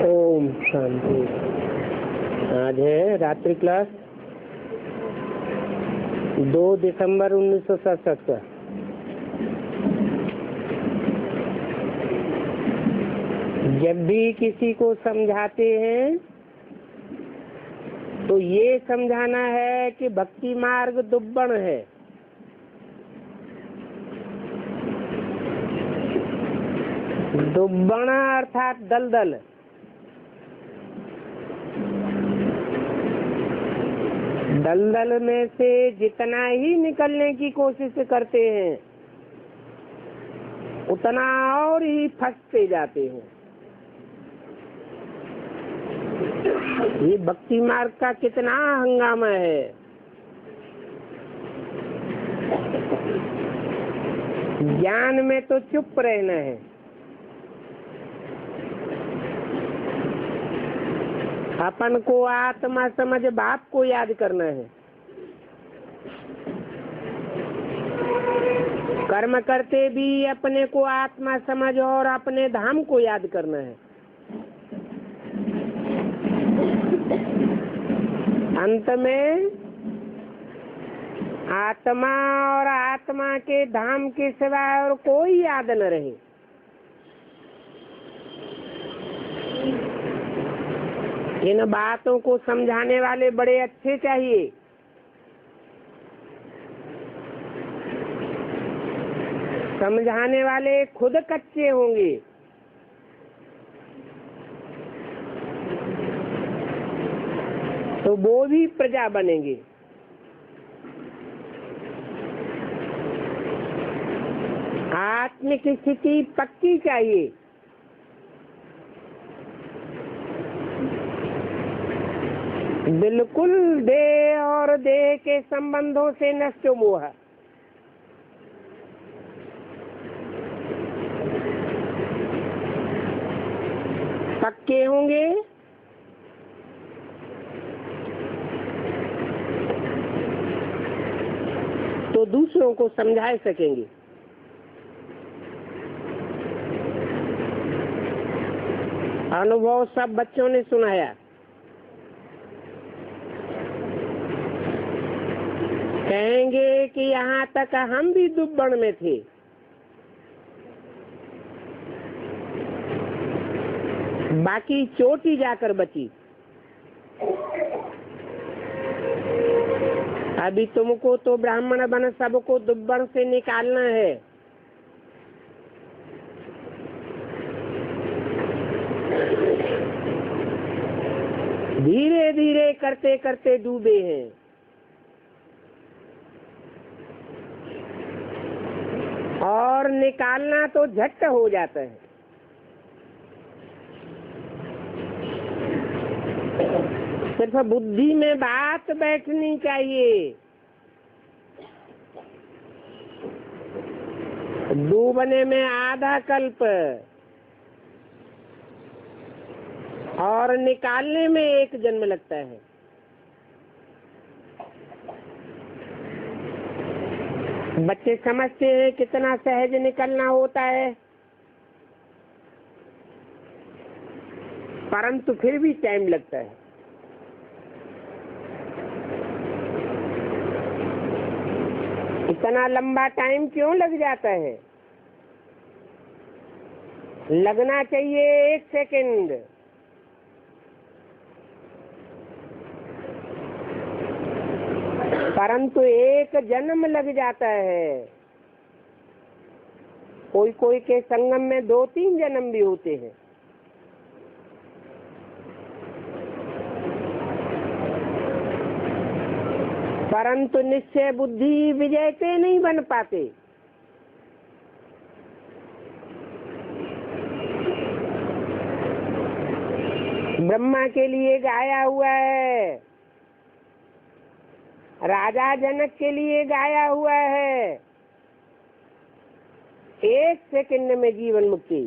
ओम शांति। आज है रात्रि क्लास 2 दिसंबर 1967 का। जब भी किसी को समझाते हैं तो ये समझाना है कि भक्ति मार्ग दुब्बण है। दुब्बण अर्थात दलदल। दलदल में से जितना ही निकलने की कोशिश करते हैं उतना और ही फंसते जाते हैं। ये भक्ति मार्ग का कितना हंगामा है। ज्ञान में तो चुप रहना है, अपन को आत्मा समझ बाप को याद करना है। कर्म करते भी अपने को आत्मा समझ और अपने धाम को याद करना है। अंत में आत्मा और आत्मा के धाम के सिवाय और कोई याद न रहे। इन बातों को समझाने वाले बड़े अच्छे चाहिए। समझाने वाले खुद कच्चे होंगे। तो वो भी प्रजा बनेंगे। आत्मिक स्थिति पक्की चाहिए। बिल्कुल देह और देह के संबंधों से नष्ट मोह। पक्के होंगे तो दूसरों को समझा सकेंगे। अनुभव सब बच्चों ने सुनाया। कहेंगे कि यहाँ तक हम भी दुब्बण में थे। बाकी चोटी जाकर बची। अभी तुमको तो ब्राह्मण बन सबको दुब्बण से निकालना है। धीरे धीरे करते करते डूबे हैं। और निकालना तो झट हो जाता है। सिर्फ बुद्धि में बात बैठनी चाहिए। डूबने में आधा कल्प और निकालने में 1 जन्म लगता है। बच्चे समझते हैं कितना सहज निकलना होता है, परंतु फिर भी टाइम लगता है। इतना लंबा टाइम क्यों लग जाता है? लगना चाहिए 1 सेकंड। परंतु 1 जन्म लग जाता है। कोई कोई के संगम में 2-3 जन्म भी होते हैं। परंतु निश्चय बुद्धि विजयते नहीं बन पाते। ब्रह्मा के लिए गाया हुआ है, राजा जनक के लिए गाया हुआ है। 1 सेकंड में जीवन मुक्ति।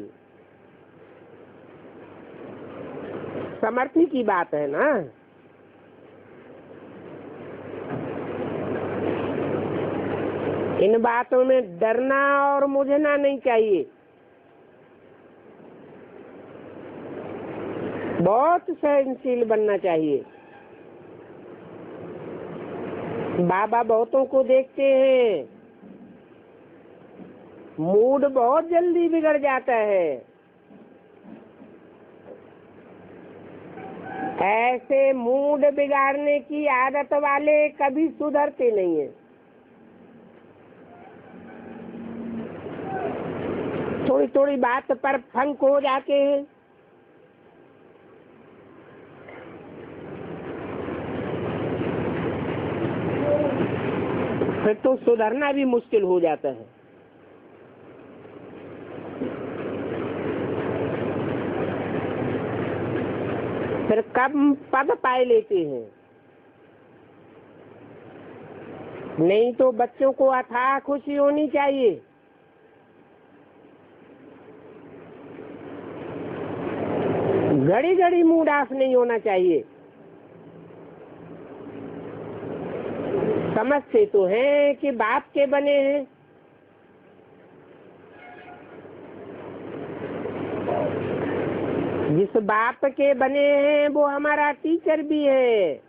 समर्थी की बात है ना। इन बातों में डरना और मुझना नहीं चाहिए। बहुत सहनशील बनना चाहिए। बाबा बहुतों को देखते हैं, मूड बहुत जल्दी बिगड़ जाता है। ऐसे मूड बिगाड़ने की आदत वाले कभी सुधरते नहीं है। थोड़ी थोड़ी बात पर फंक हो जाते हैं। फिर तो सुधरना भी मुश्किल हो जाता है। फिर कम पद पाए लेते हैं। नहीं तो बच्चों को अथाह खुशी होनी चाहिए। घड़ी घड़ी मूड ऑफ नहीं होना चाहिए। समझते तो हैं कि बाप के बने हैं, जिस बाप के बने हैं वो हमारा टीचर भी है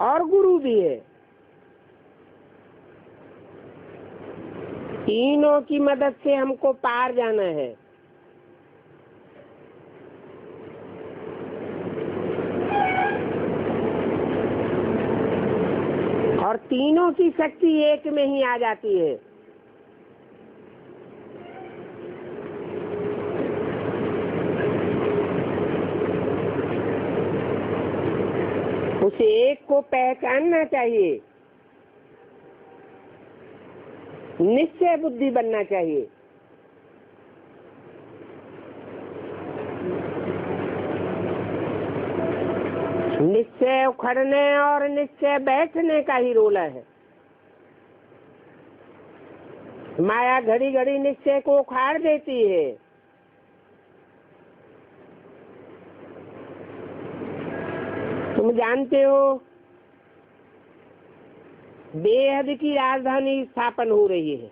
और गुरु भी है। तीनों की मदद से हमको पार जाना है। और तीनों की शक्ति एक में ही आ जाती है। उसे एक को पहचानना चाहिए, निश्चय बुद्धि बनना चाहिए। निश्चय उखड़ने और निश्चय बैठने का ही रोल है। माया घड़ी घड़ी निश्चय को उखाड़ देती है। तुम जानते हो बेहद की राजधानी स्थापन हो रही है।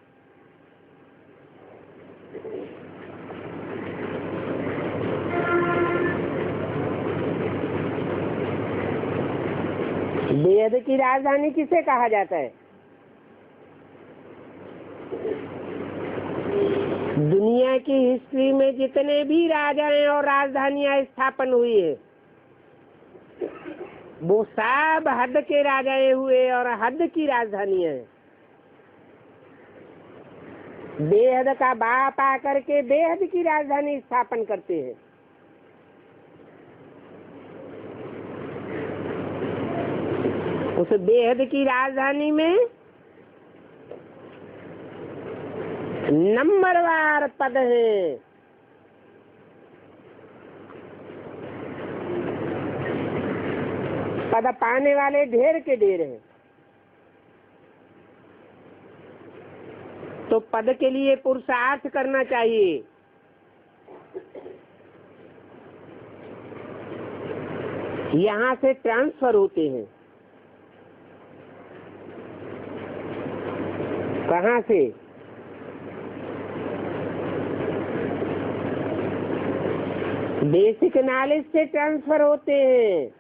बेहद की राजधानी किसे कहा जाता है? दुनिया की हिस्ट्री में जितने भी राजाएं और राजधानियां स्थापन हुई है वो सब हद के राजाएं हुए और हद की राजधानियां हैं। बेहद का बाप आकर के बेहद की राजधानी स्थापन करते हैं। उस बेहद की राजधानी में नंबरवार पद है। पद पाने वाले ढेर के ढेर हैं। तो पद के लिए पुरुषार्थ करना चाहिए। यहाँ से ट्रांसफर होते हैं। कहाँ से? बेसिक नॉलेज से ट्रांसफर होते हैं।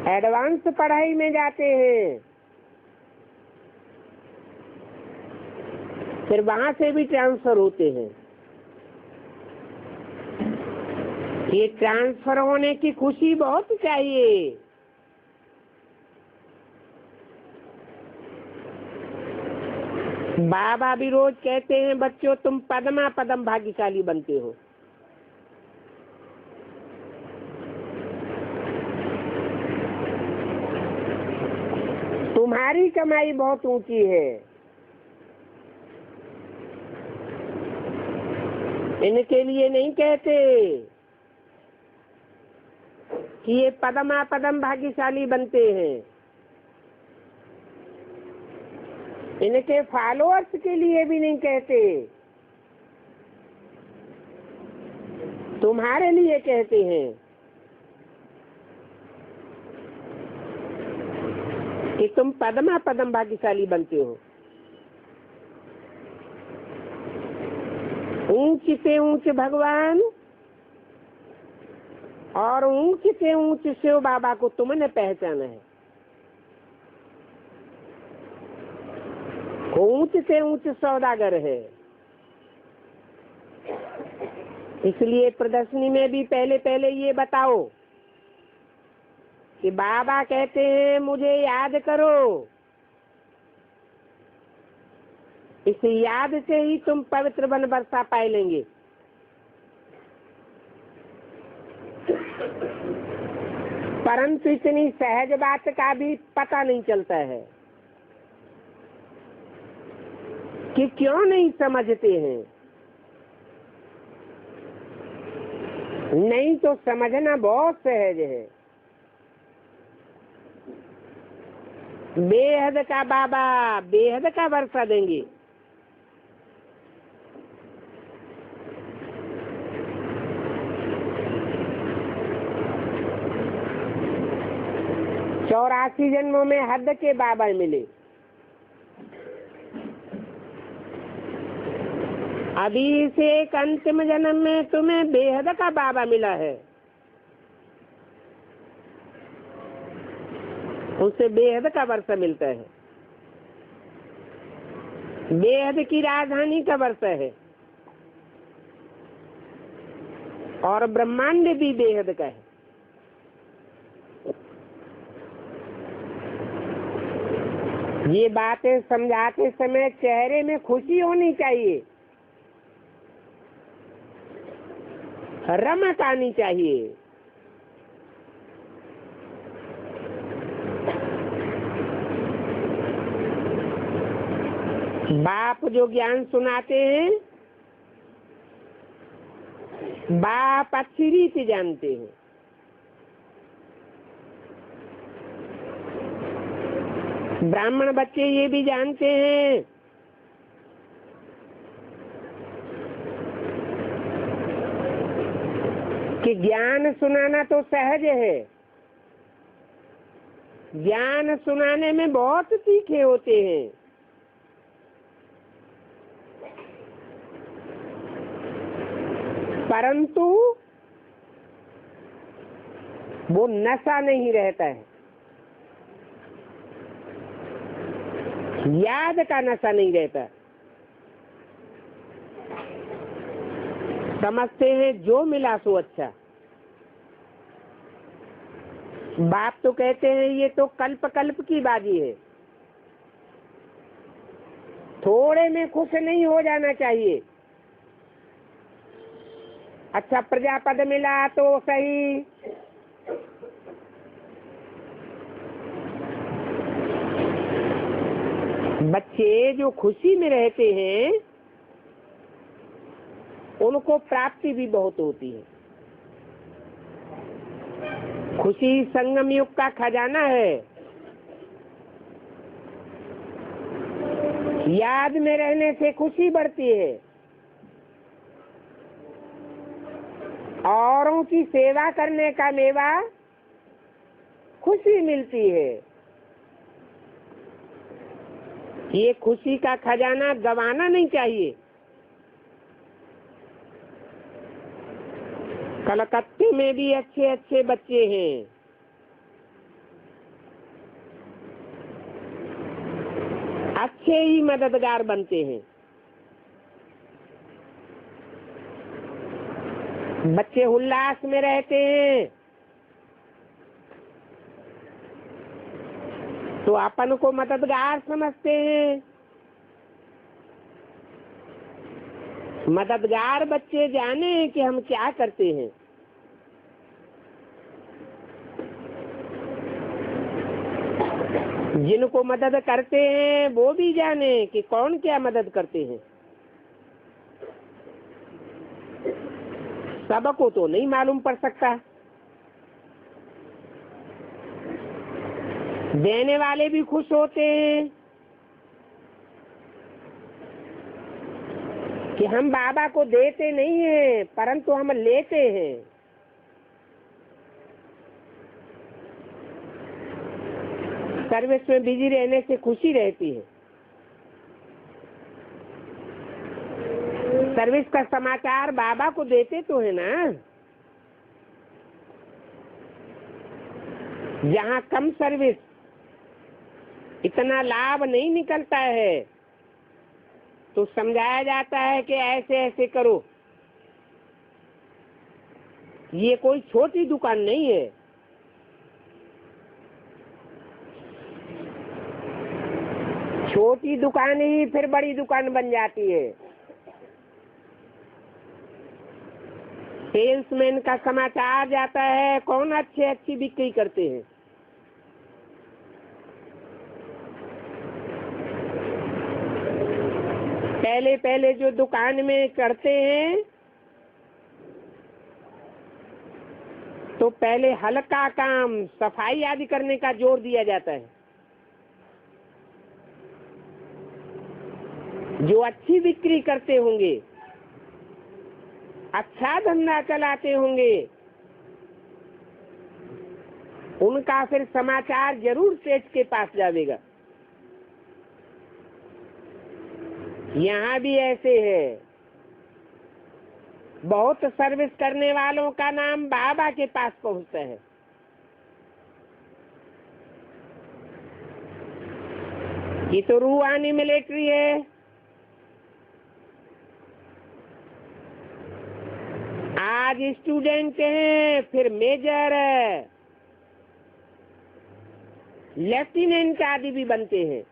एडवांस पढ़ाई में जाते हैं, फिर वहां से भी ट्रांसफर होते हैं। ये ट्रांसफर होने की खुशी बहुत चाहिए। बाबा भी रोज कहते हैं बच्चों तुम पदमा पदम भाग्यशाली बनते हो। तुम्हारी कमाई बहुत ऊंची है। इनके लिए नहीं कहते कि ये पदमा पदम भाग्यशाली बनते हैं। इनके फॉलोअर्स के लिए भी नहीं कहते, तुम्हारे लिए कहते हैं कि तुम पदमा पदम भाग्यशाली बनते हो। ऊंच से ऊंच भगवान और ऊंच से ऊंच शिव बाबा को तुमने पहचाना है। ऊंच से ऊंच सौदागर है। इसलिए प्रदर्शनी में भी पहले पहले ये बताओ कि बाबा कहते हैं मुझे याद करो। इस याद से ही तुम पवित्र वन वर्षा पाए लेंगे। परंतु इतनी सहज बात का भी पता नहीं चलता है कि क्यों नहीं समझते हैं। नहीं तो समझना बहुत सहज है। बेहद का बाबा बेहद का वर्षा देंगे। चौरासी जन्मों में हद के बाबा मिले। अभी से एक अंतिम जन्म में तुम्हें बेहद का बाबा मिला है। उससे बेहद का वर्षा मिलता है। बेहद की राजधानी का वर्षा है और ब्रह्मांड भी बेहद का है। ये बातें समझाते समय चेहरे में खुशी होनी चाहिए, रमक आनी चाहिए। बाप जो ज्ञान सुनाते हैं, बाप अच्छी रीति जानते हैं। ब्राह्मण बच्चे ये भी जानते हैं कि ज्ञान सुनाना तो सहज है। ज्ञान सुनाने में बहुत तीखे होते हैं। परंतु वो नशा नहीं रहता है। याद का नशा नहीं रहता। समझते हैं जो मिला सो अच्छा। बाप तो कहते हैं ये तो कल्प कल्प की बाजी है। थोड़े में खुश नहीं हो जाना चाहिए। अच्छा प्रजापद मिला तो सही, बच्चे जो खुशी में रहते हैं उनको प्राप्ति भी बहुत होती है। खुशी संगम युग का खजाना है। याद में रहने से खुशी बढ़ती है। औरों की सेवा करने का मेवा खुशी मिलती है। ये खुशी का खजाना गंवाना नहीं चाहिए। कलकत्ते में भी अच्छे अच्छे बच्चे हैं। अच्छे ही मददगार बनते हैं। बच्चे उल्लास में रहते हैं तो अपन को मददगार समझते हैं। मददगार बच्चे जाने कि हम क्या करते हैं। जिनको मदद करते हैं वो भी जाने कि कौन क्या मदद करते हैं। सबको तो नहीं मालूम पड़ सकता। देने वाले भी खुश होते हैं कि हम बाबा को देते नहीं हैं परंतु हम लेते हैं। सर्विस में बिजी रहने से खुशी रहती है। सर्विस का समाचार बाबा को देते तो है ना। जहाँ कम सर्विस इतना लाभ नहीं निकलता है तो समझाया जाता है कि ऐसे ऐसे करो। ये कोई छोटी दुकान नहीं है। छोटी दुकान ही फिर बड़ी दुकान बन जाती है। सेल्समैन का समाचार जाता है, कौन अच्छी बिक्री करते हैं। पहले जो दुकान में करते हैं तो पहले हल्का काम, सफाई आदि करने का जोर दिया जाता है। जो अच्छी बिक्री करते होंगे, अच्छा धंधा चलाते होंगे, उनका फिर समाचार जरूर सेठ के पास जाएगा। यहाँ भी ऐसे है, बहुत सर्विस करने वालों का नाम बाबा के पास पहुँचता है। ये तो रूहानी मिलिट्री है। आज स्टूडेंट हैं, फिर मेजर, लेफ्टिनेंट आदि भी बनते हैं।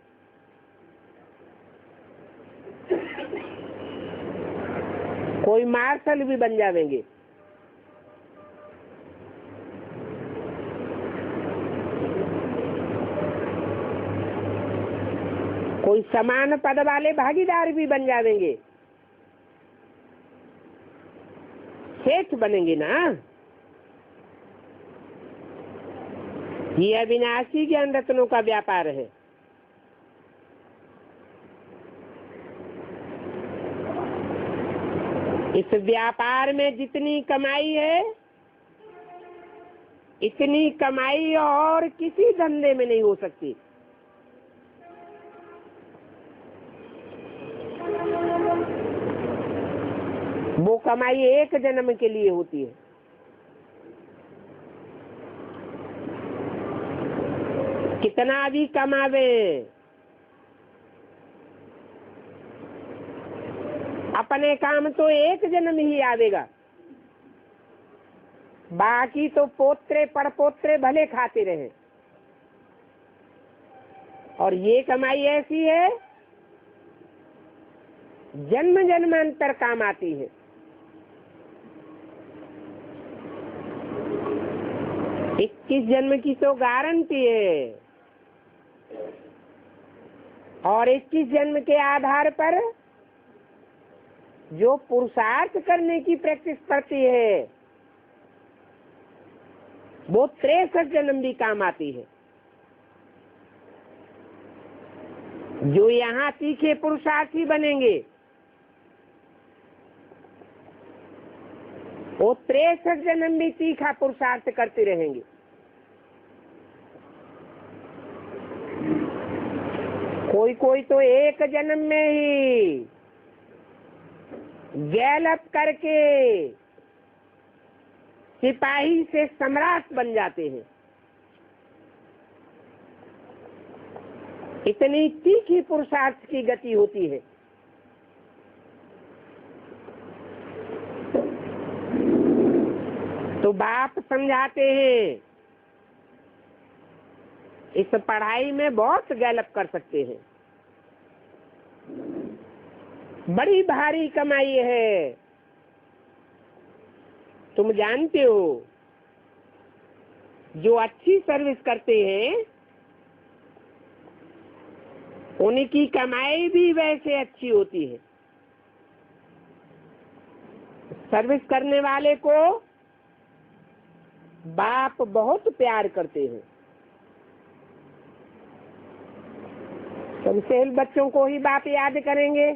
कोई मार्शल भी बन जाएंगे। कोई समान पद वाले भागीदार भी बन जाएंगे। सेठ बनेंगे ना। ये अविनाशी ज्ञान रत्नों का व्यापार है। इस व्यापार में जितनी कमाई है, इतनी कमाई और किसी धंधे में नहीं हो सकती। वो कमाई एक जन्म के लिए होती है। कितना भी कमावे, अपने काम तो एक जन्म ही आवेगा। बाकी तो पोत्रे परपोत्रे भले खाते रहे। और ये कमाई ऐसी है, जन्म जन्मांतर काम आती है। इक्कीस जन्म की तो गारंटी है। और 21 जन्म के आधार पर जो पुरुषार्थ करने की प्रैक्टिस करती है, वो 63 जन्म भी काम आती है। जो यहाँ तीखे पुरुषार्थी बनेंगे, वो 63 जन्म भी तीखा पुरुषार्थ करते रहेंगे। कोई तो एक जन्म में ही गैलअप करके सिपाही से सम्राट बन जाते हैं। इतनी तीखी पुरुषार्थ की गति होती है। तो बाप समझाते हैं, इस पढ़ाई में बहुत गैलअप कर सकते हैं। बड़ी भारी कमाई है। तुम जानते हो, जो अच्छी सर्विस करते हैं उनकी कमाई भी वैसे अच्छी होती है। सर्विस करने वाले को बाप बहुत प्यार करते हैं। सबसे बच्चों को ही बाप याद करेंगे।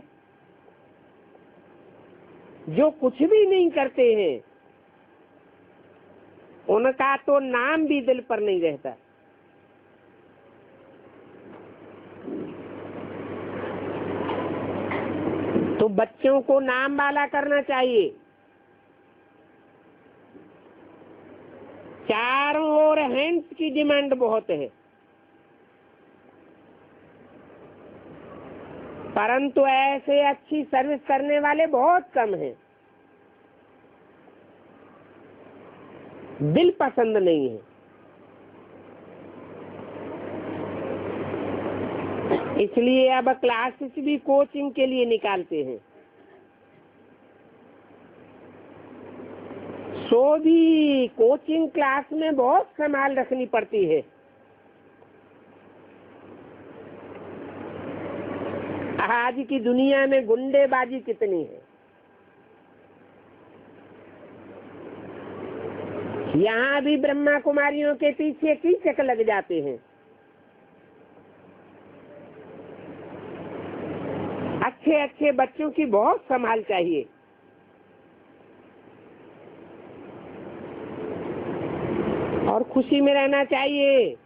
जो कुछ भी नहीं करते हैं उनका तो नाम भी दिल पर नहीं रहता। तो बच्चों को नाम वाला करना चाहिए। चारों ओर हैंड्स की डिमांड बहुत है, परंतु ऐसे अच्छी सर्विस करने वाले बहुत कम हैं। दिल पसंद नहीं है, इसलिए अब क्लासेस भी कोचिंग के लिए निकालते हैं। सो भी कोचिंग क्लास में बहुत संभाल रखनी पड़ती है। आज की दुनिया में गुंडेबाजी कितनी है। यहाँ भी ब्रह्मा कुमारियों के पीछे कीचक लग जाते हैं। अच्छे अच्छे बच्चों की बहुत संभाल चाहिए। और खुशी में रहना चाहिए।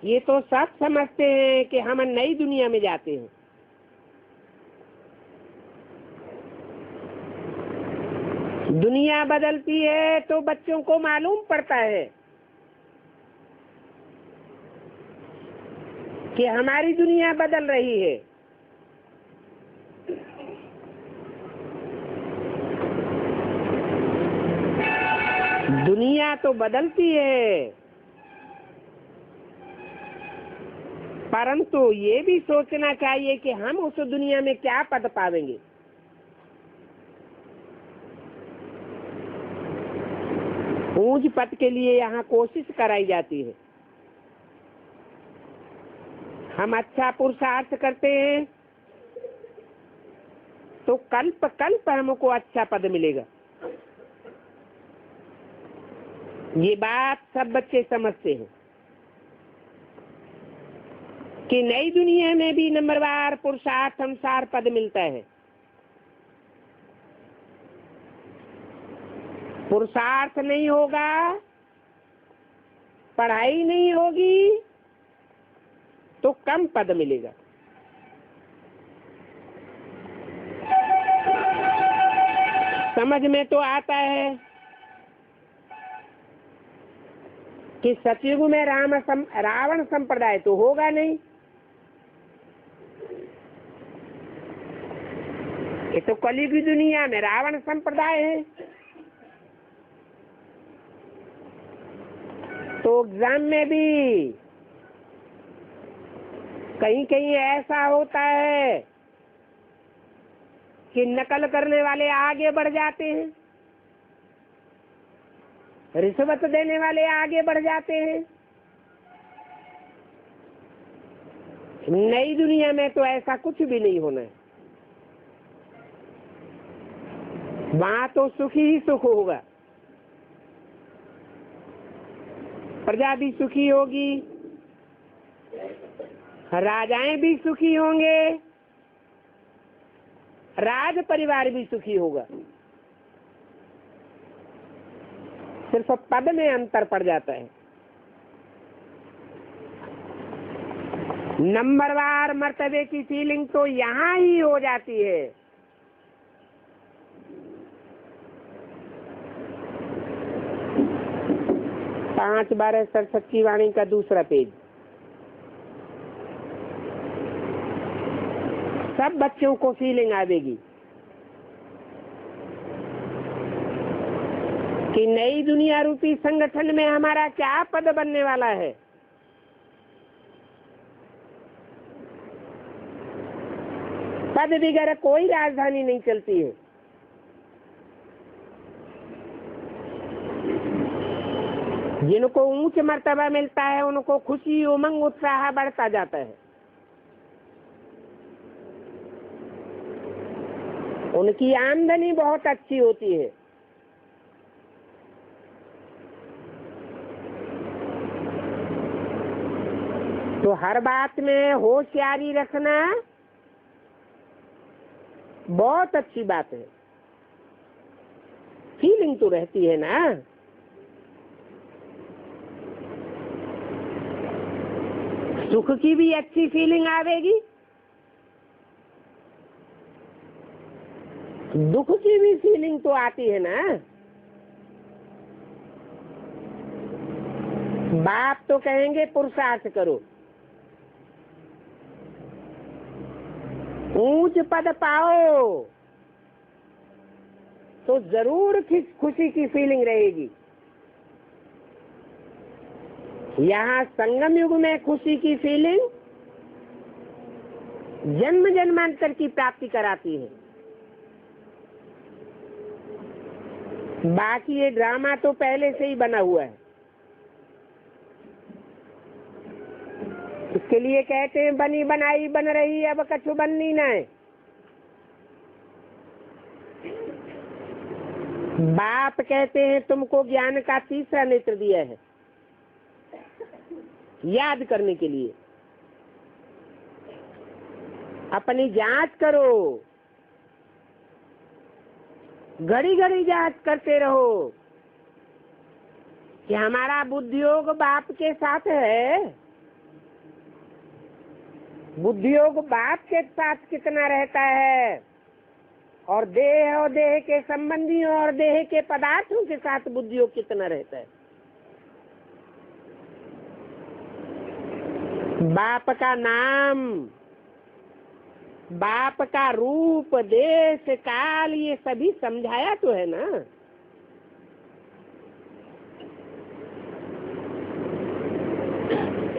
ये तो सब समझते हैं कि हम नई दुनिया में जाते हैं। दुनिया बदलती है तो बच्चों को मालूम पड़ता है कि हमारी दुनिया बदल रही है। दुनिया तो बदलती है, परंतु ये भी सोचना चाहिए कि हम उस दुनिया में क्या पद पावेंगे। ऊंच पद के लिए यहाँ कोशिश कराई जाती है। हम अच्छा पुरुषार्थ करते हैं तो कल्प कल्प हमको अच्छा पद मिलेगा। ये बात सब बच्चे समझते हैं कि नई दुनिया में भी नंबरवार पुरुषार्थ अनुसार पद मिलता है। पुरुषार्थ नहीं होगा, पढ़ाई नहीं होगी तो कम पद मिलेगा। समझ में तो आता है कि सतयुग में रावण संप्रदाय तो होगा नहीं। ये तो कलयुग की दुनिया में रावण संप्रदाय है। तो एग्जाम में भी कहीं कहीं ऐसा होता है कि नकल करने वाले आगे बढ़ जाते हैं, रिश्वत देने वाले आगे बढ़ जाते हैं। नई दुनिया में तो ऐसा कुछ भी नहीं होना है। वहां तो सुख ही सुख होगा। प्रजा भी सुखी होगी, राजाएं भी सुखी होंगे, राज परिवार भी सुखी होगा। सिर्फ पद में अंतर पड़ जाता है। नंबरवार मर्तबे की फीलिंग तो यहाँ ही हो जाती है। पांच 12 सरस्वती वाणी का दूसरा पेज। सब बच्चों को फीलिंग आवेगी कि नई दुनिया रूपी संगठन में हमारा क्या पद बनने वाला है। पद बगैर कोई राजधानी नहीं चलती है। जिनको ऊंच मर्तबा मिलता है उनको खुशी उमंग उत्साह बढ़ता जाता है। उनकी आमदनी बहुत अच्छी होती है। तो हर बात में होशियारी रखना बहुत अच्छी बात है। फीलिंग तो रहती है ना। सुख की भी अच्छी फीलिंग आवेगी दुख की भी फीलिंग तो आती है ना। बाप तो कहेंगे पुरुषार्थ करो, ऊंच पद पाओ, तो जरूर खुशी की फीलिंग रहेगी। यहाँ संगम युग में खुशी की फीलिंग जन्म जन्मांतर की प्राप्ति कराती है। बाकी ये ड्रामा तो पहले से ही बना हुआ है। इसके लिए कहते हैं बनी बनाई बन रही, अब कछु बननी न है। बाप कहते हैं तुमको ज्ञान का तीसरा नेत्र दिया है याद करने के लिए। अपनी जांच करो, घड़ी घड़ी जांच करते रहो कि हमारा बुद्धियोग बाप के साथ है, बुद्धियोग बाप के साथ कितना रहता है, और देह के संबंधियों और देह के पदार्थों के साथ बुद्धियोग कितना रहता है। बाप का नाम, बाप का रूप, देश काल, ये सभी समझाया तो है ना।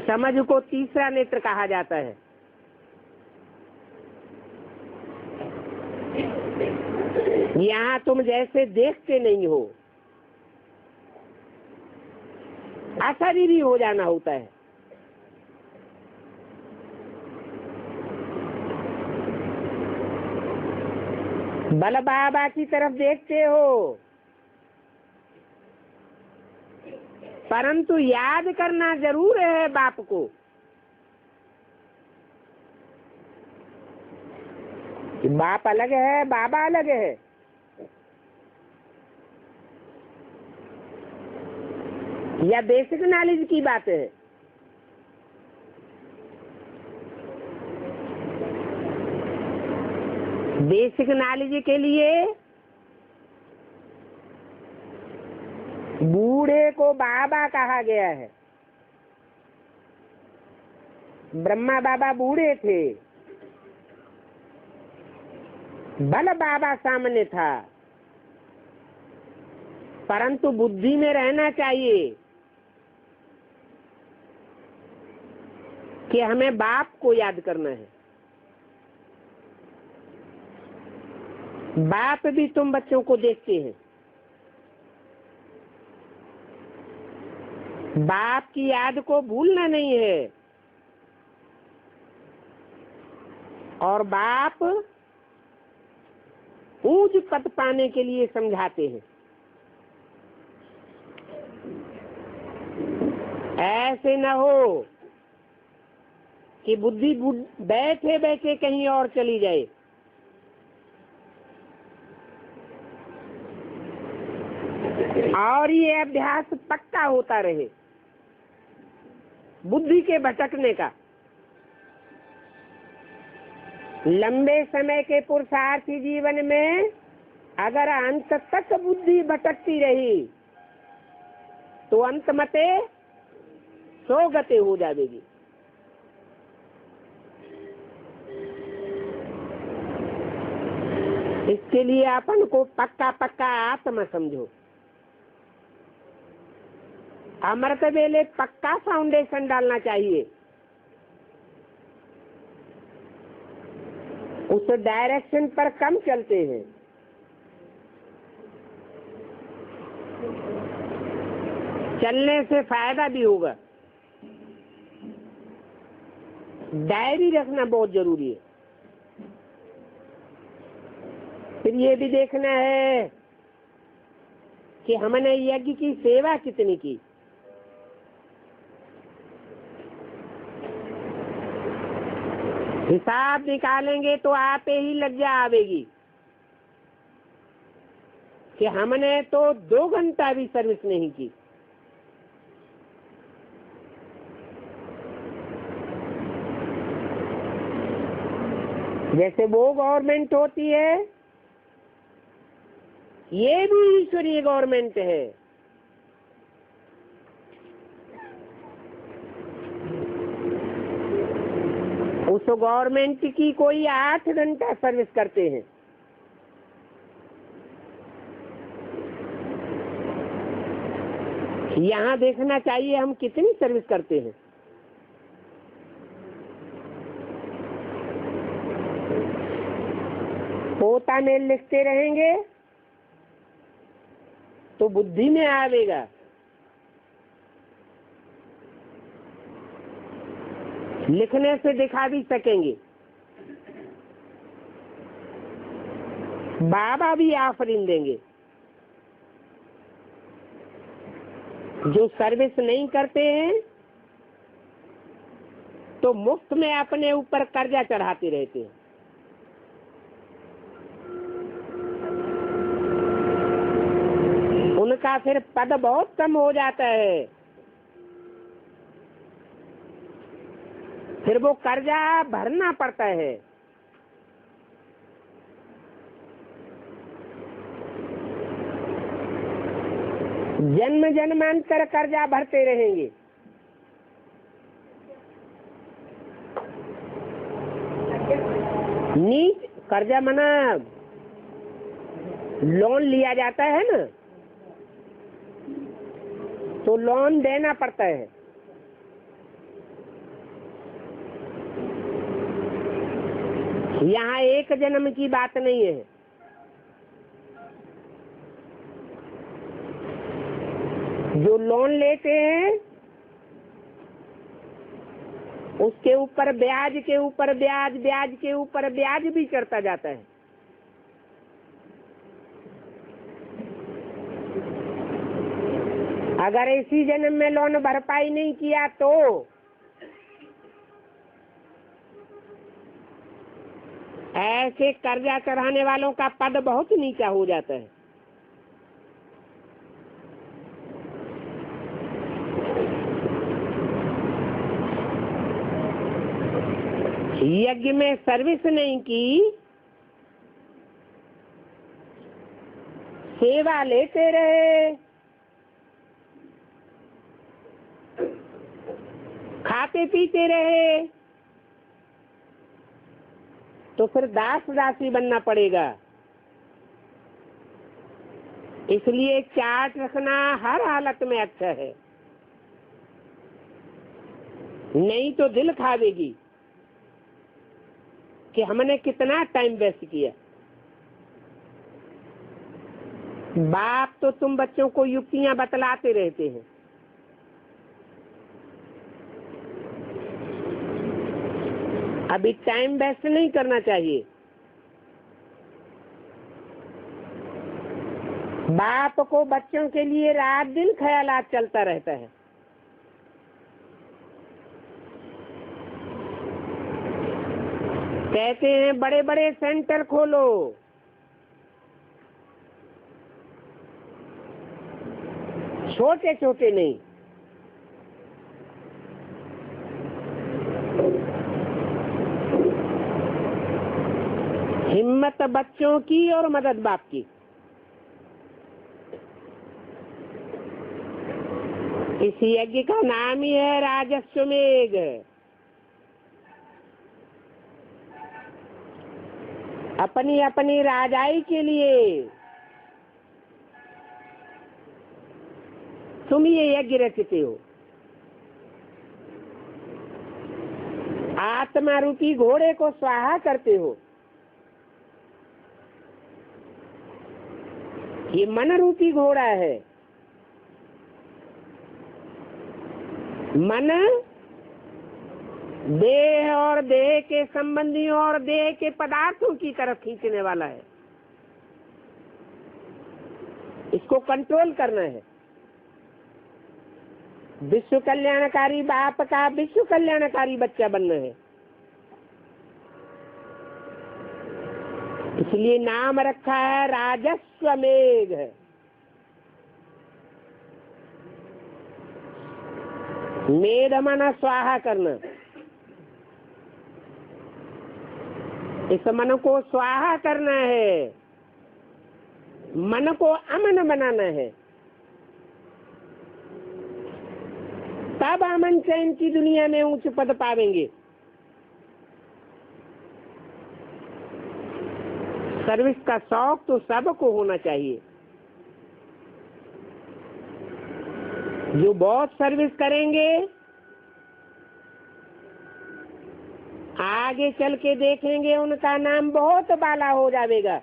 समझ को तीसरा नेत्र कहा जाता है। यहाँ तुम जैसे देखते नहीं हो, अशरीरी हो जाना होता है। बल बाबा की तरफ देखते हो, परंतु याद करना जरूर है बाप को कि बाप अलग है, बाबा अलग है। यह बेसिक नॉलेज की बात है। बेसिक नॉलेज के लिए बूढ़े को बाबा कहा गया है। ब्रह्मा बाबा बूढ़े थे, बल बाबा सामने था, परंतु बुद्धि में रहना चाहिए कि हमें बाप को याद करना है। बाप भी तुम बच्चों को देखते हैं, बाप की याद को भूलना नहीं है। और बाप ऊंच पद पाने के लिए समझाते हैं। ऐसे न हो कि बुद्धि बैठे बैठे कहीं और चली जाए। और ये अभ्यास पक्का होता रहे बुद्धि के भटकने का। लंबे समय के पुरुषार्थी जीवन में अगर अंत तक बुद्धि भटकती रही तो अंत मते सो गते हो जाएगी। इसके लिए अपन को पक्का पक्का आत्मा समझो। अमृत वेले पक्का फाउंडेशन डालना चाहिए। उस डायरेक्शन पर कम चलते हैं। चलने से फायदा भी होगा। डायरी रखना बहुत जरूरी है। फिर ये भी देखना है कि हमने यज्ञ की सेवा कितनी की। हिसाब निकालेंगे तो आप ही लज्जा आवेगी कि हमने तो 2 घंटा भी सर्विस नहीं की। जैसे वो गवर्नमेंट होती है ये भी ईश्वरीय गवर्नमेंट है। उस गवर्नमेंट की कोई 8 घंटा सर्विस करते हैं। यहाँ देखना चाहिए हम कितनी सर्विस करते हैं। पोता में लिखते रहेंगे तो बुद्धि में आवेगा। लिखने से दिखा भी सकेंगे। बाबा भी आफरीन देंगे। जो सर्विस नहीं करते हैं तो मुफ्त में अपने ऊपर कर्जा चढ़ाते रहते हैं। उनका फिर पद बहुत कम हो जाता है। फिर वो कर्जा भरना पड़ता है। जन्म जन्मांतर कर्जा भरते रहेंगे। नीच कर्जा मना लोन लिया जाता है ना, तो लोन देना पड़ता है। यहाँ एक जन्म की बात नहीं है। जो लोन लेते हैं उसके ऊपर ब्याज के ऊपर ब्याज, ब्याज के ऊपर ब्याज भी चढ़ता जाता है। अगर इसी जन्म में लोन भरपाई नहीं किया तो ऐसे कर्जा चढ़ाने वालों का पद बहुत नीचा हो जाता है। यज्ञ में सर्विस नहीं की, सेवा लेते रहे, खाते पीते रहे, तो फिर दास दासी बनना पड़ेगा। इसलिए चार्ट रखना हर हालत में अच्छा है, नहीं तो दिल खावेगी कि हमने कितना टाइम वेस्ट किया। बाप तो तुम बच्चों को युक्तियां बतलाते रहते हैं, अभी टाइम वेस्ट नहीं करना चाहिए। बाप को बच्चों के लिए रात दिन ख्यालात चलता रहता है। कहते हैं बड़े बड़े सेंटर खोलो, छोटे छोटे नहीं। हिम्मत बच्चों की और मदद बाप की। इस यज्ञ का नाम ही है राजस्वमेघ। अपनी अपनी राजाई के लिए तुम ये यज्ञ रचते हो। आत्मा रूपी घोड़े को स्वाहा करते हो। ये मन रूपी घोड़ा है। मन देह और देह के संबंधियों और देह के पदार्थों की तरफ खींचने वाला है। इसको कंट्रोल करना है। विश्व कल्याणकारी बाप का विश्व कल्याणकारी बच्चा बनना है। इसलिए नाम रखा है राजस्वमेघ। मेध माना स्वाहा करना। इस मन को स्वाहा करना है। मन को अमन बनाना है, तब अमन चैन की दुनिया में उच्च पद पावेंगे। सर्विस का शौक तो सबको होना चाहिए। जो बहुत सर्विस करेंगे आगे चल के देखेंगे उनका नाम बहुत बाला हो जाएगा।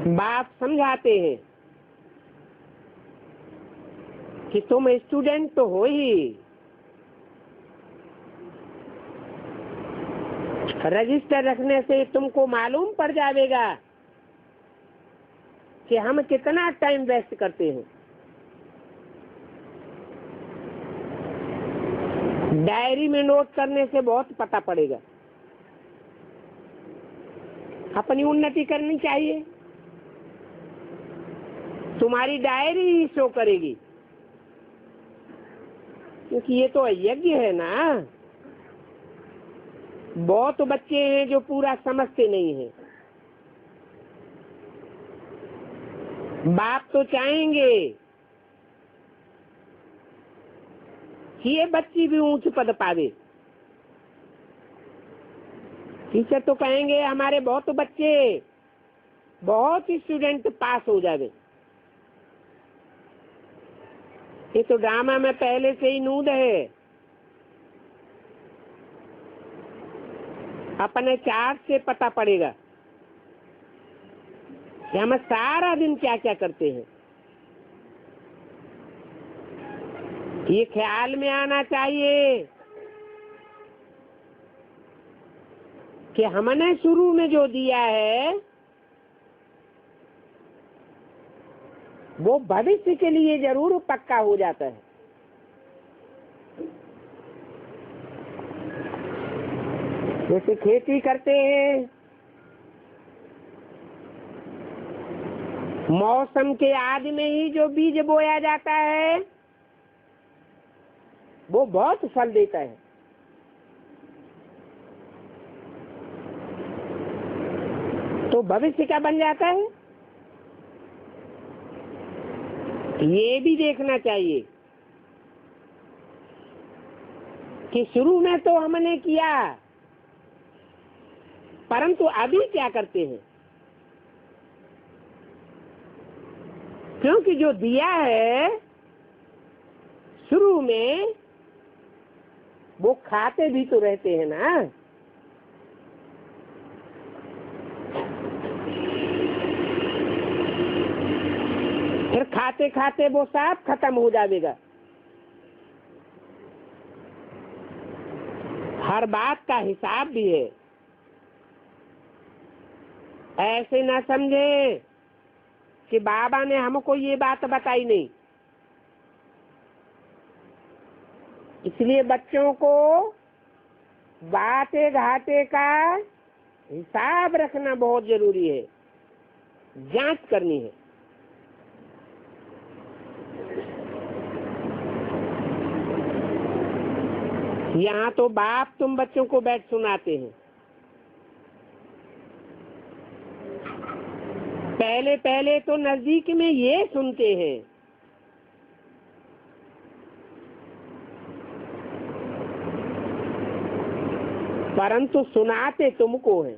बाप समझाते हैं कि तुम स्टूडेंट तो हो ही, रजिस्टर रखने से तुमको मालूम पड़ जाएगा कि हम कितना टाइम वेस्ट करते हैं। डायरी में नोट करने से बहुत पता पड़ेगा। अपनी उन्नति करनी चाहिए, तुम्हारी डायरी ही शो करेगी, क्योंकि ये तो यज्ञ है ना। बहुत बच्चे हैं जो पूरा समझते नहीं हैं। बाप तो चाहेंगे कि ये बच्ची भी ऊंच पद पावे। टीचर तो कहेंगे हमारे बहुत बच्चे, बहुत स्टूडेंट पास हो जावे। ये तो ड्रामा में पहले से ही नूद है। अपने चार्ट से पता पड़ेगा कि हम सारा दिन क्या क्या करते हैं। ये ख्याल में आना चाहिए कि हमने शुरू में जो दिया है वो भविष्य के लिए जरूर पक्का हो जाता है। जैसे खेती करते हैं, मौसम के आदि में ही जो बीज बोया जाता है वो बहुत फल देता है। तो भविष्य क्या बन जाता है ये भी देखना चाहिए कि शुरू में तो हमने किया, परंतु अभी क्या करते हैं। क्योंकि जो दिया है शुरू में वो खाते भी तो रहते हैं ना। फिर खाते खाते वो सब खत्म हो जाएगा। हर बात का हिसाब भी है। ऐसे ना समझे कि बाबा ने हमको ये बात बताई नहीं। इसलिए बच्चों को बाते घाटे का हिसाब रखना बहुत जरूरी है, जांच करनी है। यहाँ तो बाप तुम बच्चों को बैठ सुनाते हैं। पहले पहले तो नजदीक में ये सुनते हैं, परंतु सुनाते तुमको है।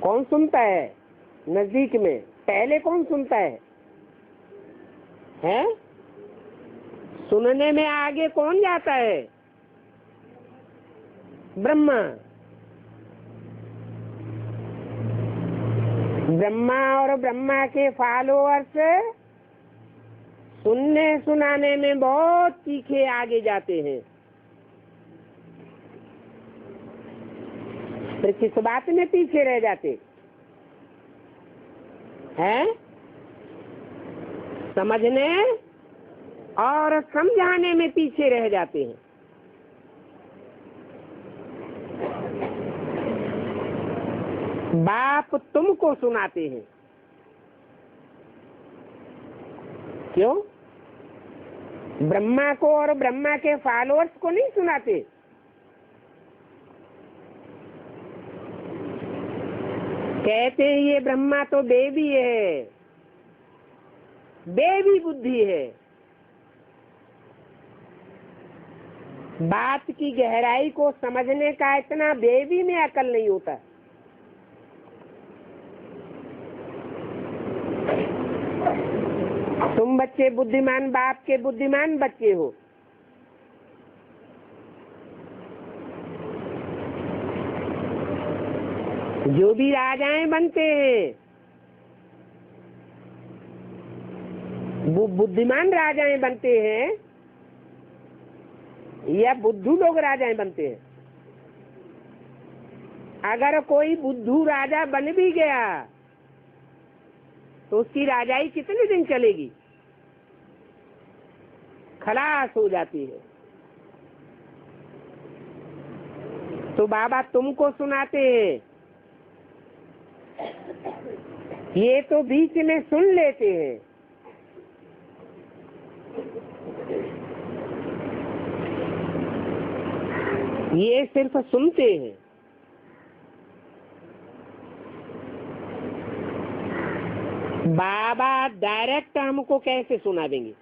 कौन सुनता है नजदीक में? पहले कौन सुनता है? हैं? सुनने में आगे कौन जाता है? ब्रह्मा। ब्रह्मा और ब्रह्मा के फॉलोअर्स सुनने सुनाने में बहुत तीखे आगे जाते हैं। फिर किस बात में पीछे रह जाते हैं? समझने और समझाने में पीछे रह जाते हैं। बाप तुमको सुनाते हैं। क्यों? ब्रह्मा को और ब्रह्मा के फॉलोअर्स को नहीं सुनाते। कहते हैं ये ब्रह्मा तो देवी है, देवी बुद्धि है। बात की गहराई को समझने का इतना देवी में अकल नहीं होता। तुम बच्चे बुद्धिमान बाप के बुद्धिमान बच्चे हो। जो भी राजाएं बनते हैं वो बुद्धिमान राजाएं बनते हैं या बुद्धू लोग राजाएं बनते हैं? अगर कोई बुद्धू राजा बन भी गया तो उसकी राजाई कितने दिन चलेगी? खलास हो जाती है। तो बाबा तुमको सुनाते हैं, ये तो बीच में सुन लेते हैं। ये सिर्फ सुनते हैं। बाबा डायरेक्ट हमको कैसे सुना देंगे?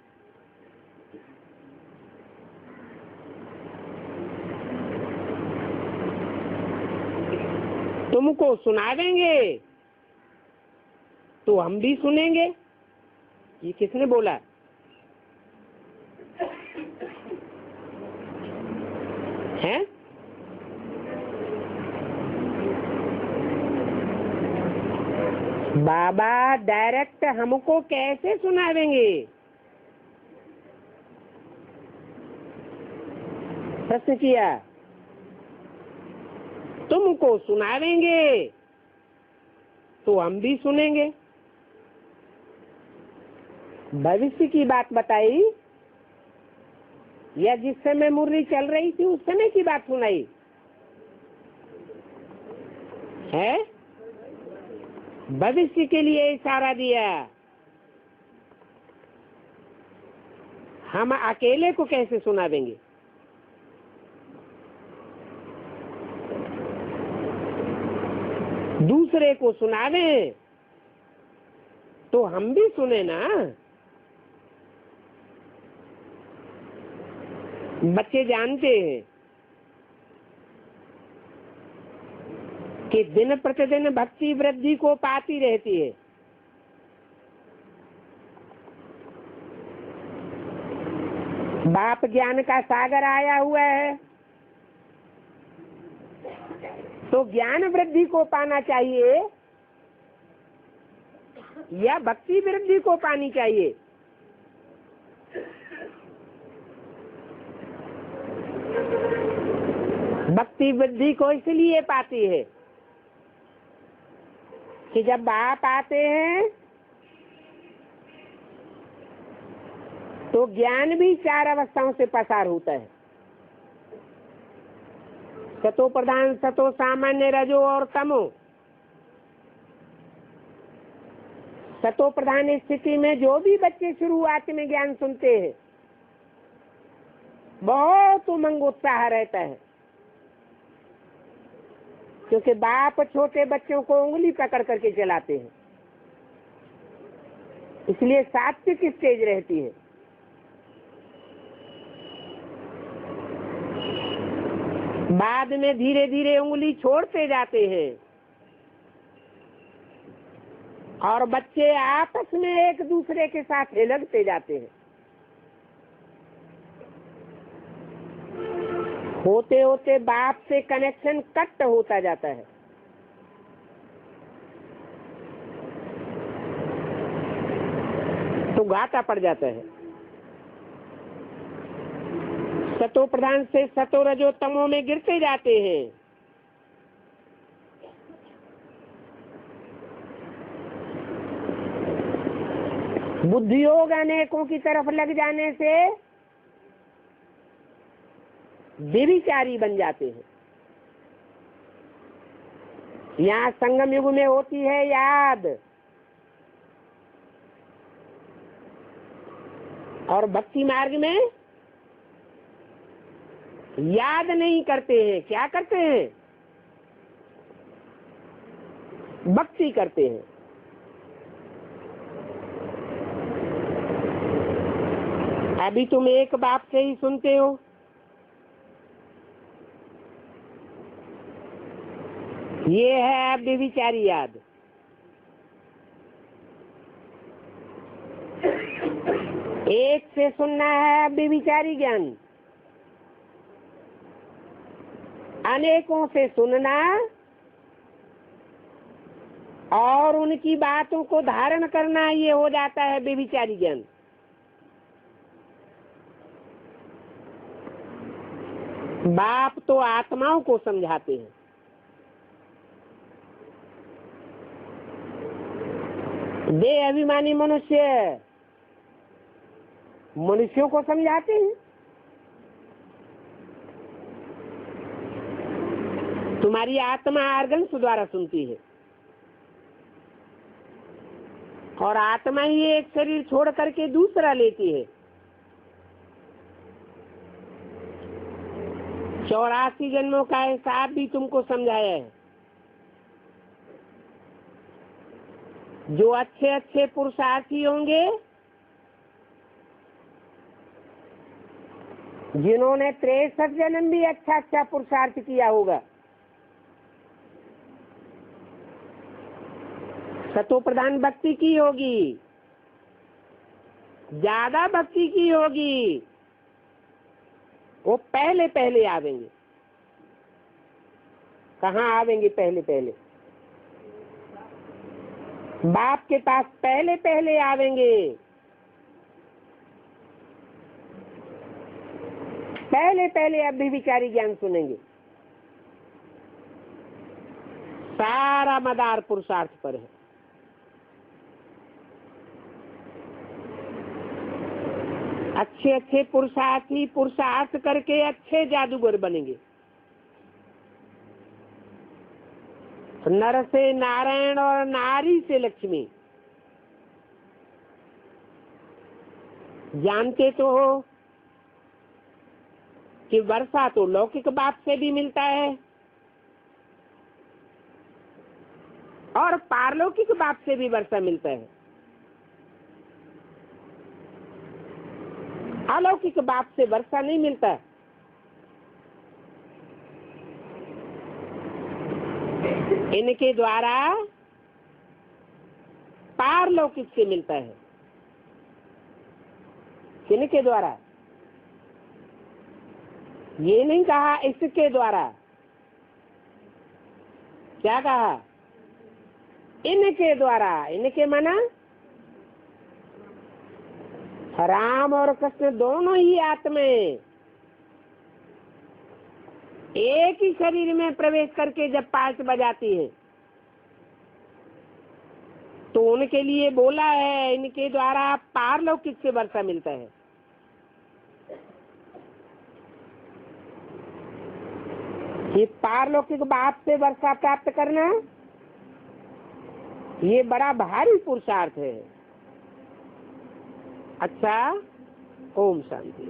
तुमको सुना देंगे तो हम भी सुनेंगे। ये किसने बोला? है बाबा डायरेक्ट हमको कैसे सुनावेंगे? प्रश्न किया। तुमको सुनावेंगे तो हम भी सुनेंगे। भविष्य की बात बताई या जिस समय मुरली चल रही थी उस समय की बात सुनाई है? भविष्य के लिए इशारा दिया। हम अकेले को कैसे सुना देंगे? दूसरे को सुना दें तो हम भी सुने ना। बच्चे जानते हैं कि दिन प्रतिदिन भक्ति वृद्धि को पाती रहती है। बाप ज्ञान का सागर आया हुआ है तो ज्ञान वृद्धि को पाना चाहिए या भक्ति वृद्धि को पानी चाहिए? भक्ति वृद्धि को इसलिए पाती है कि जब बाप आते हैं तो ज्ञान भी चार अवस्थाओं से पसार होता है। सतो प्रधान, सतो सामान्य, रजो और तमो। सतो प्रधान स्थिति में जो भी बच्चे शुरुआत में ज्ञान सुनते हैं बहुत उमंग उत्साह रहता है, क्योंकि बाप छोटे बच्चों को उंगली पकड़ करके चलाते हैं, इसलिए सात्विक स्टेज रहती है। बाद में धीरे धीरे उंगली छोड़ते जाते हैं और बच्चे आपस में एक दूसरे के साथ हिलकते जाते हैं। होते होते बाप से कनेक्शन कट होता जाता है। तो घाटा पड़ जाता है। सतो प्रधान से सतो रजो तमो में गिरते जाते हैं। बुद्धियोग अनेकों की तरफ लग जाने से व्यभिचारी बन जाते हैं। यहाँ संगम युग में होती है याद, और भक्ति मार्ग में याद नहीं करते हैं। क्या करते हैं? भक्ति करते हैं। अभी तुम एक बाप से ही सुनते हो, ये है व्यभिचारी याद। एक से सुनना है व्यभिचारी ज्ञान, अनेकों से सुनना और उनकी बातों को धारण करना, ये हो जाता है व्यभिचारी ज्ञान। बाप तो आत्माओं को समझाते हैं, देह अभिमानी मनुष्य मनुष्यों को समझाते हैं। तुम्हारी आत्मा आर्गन द्वारा सुनती है, और आत्मा ही एक शरीर छोड़ करके दूसरा लेती है। 84 जन्मों का हिसाब भी तुमको समझाया है। जो अच्छे अच्छे पुरुषार्थी होंगे, जिन्होंने 63 जन्म भी अच्छा अच्छा पुरुषार्थ किया होगा, सतो प्रधान भक्ति की होगी, ज्यादा भक्ति की होगी, वो पहले पहले आवेंगे। कहाँ आवेंगे पहले पहले? बाप के पास पहले पहले आवेंगे। पहले पहले अब भी विचारी ज्ञान सुनेंगे। सारा मदार पुरुषार्थ पर है। अच्छे अच्छे पुरुषार्थी पुरुषार्थ करके अच्छे जादूगर बनेंगे। नर से नारायण और नारी से लक्ष्मी। जानते तो हो कि वर्षा तो लौकिक बाप से भी मिलता है और पारलौकिक बाप से भी वर्षा मिलता है। अलौकिक बाप से वर्षा नहीं मिलता। इनके द्वारा पारलौकिक से मिलता है। किनके द्वारा? ये नहीं कहा इसके द्वारा, क्या कहा? इनके द्वारा। इनके माना राम और कृष्ण दोनों ही आत्माएं एक ही शरीर में प्रवेश करके जब पाठ बजाती है तो उनके लिए बोला है, इनके द्वारा पारलौकिक से वर्षा मिलता है। ये पारलौकिक बाप से वर्षा प्राप्त करना ये बड़ा भारी पुरुषार्थ है। अच्छा, ओम शांति।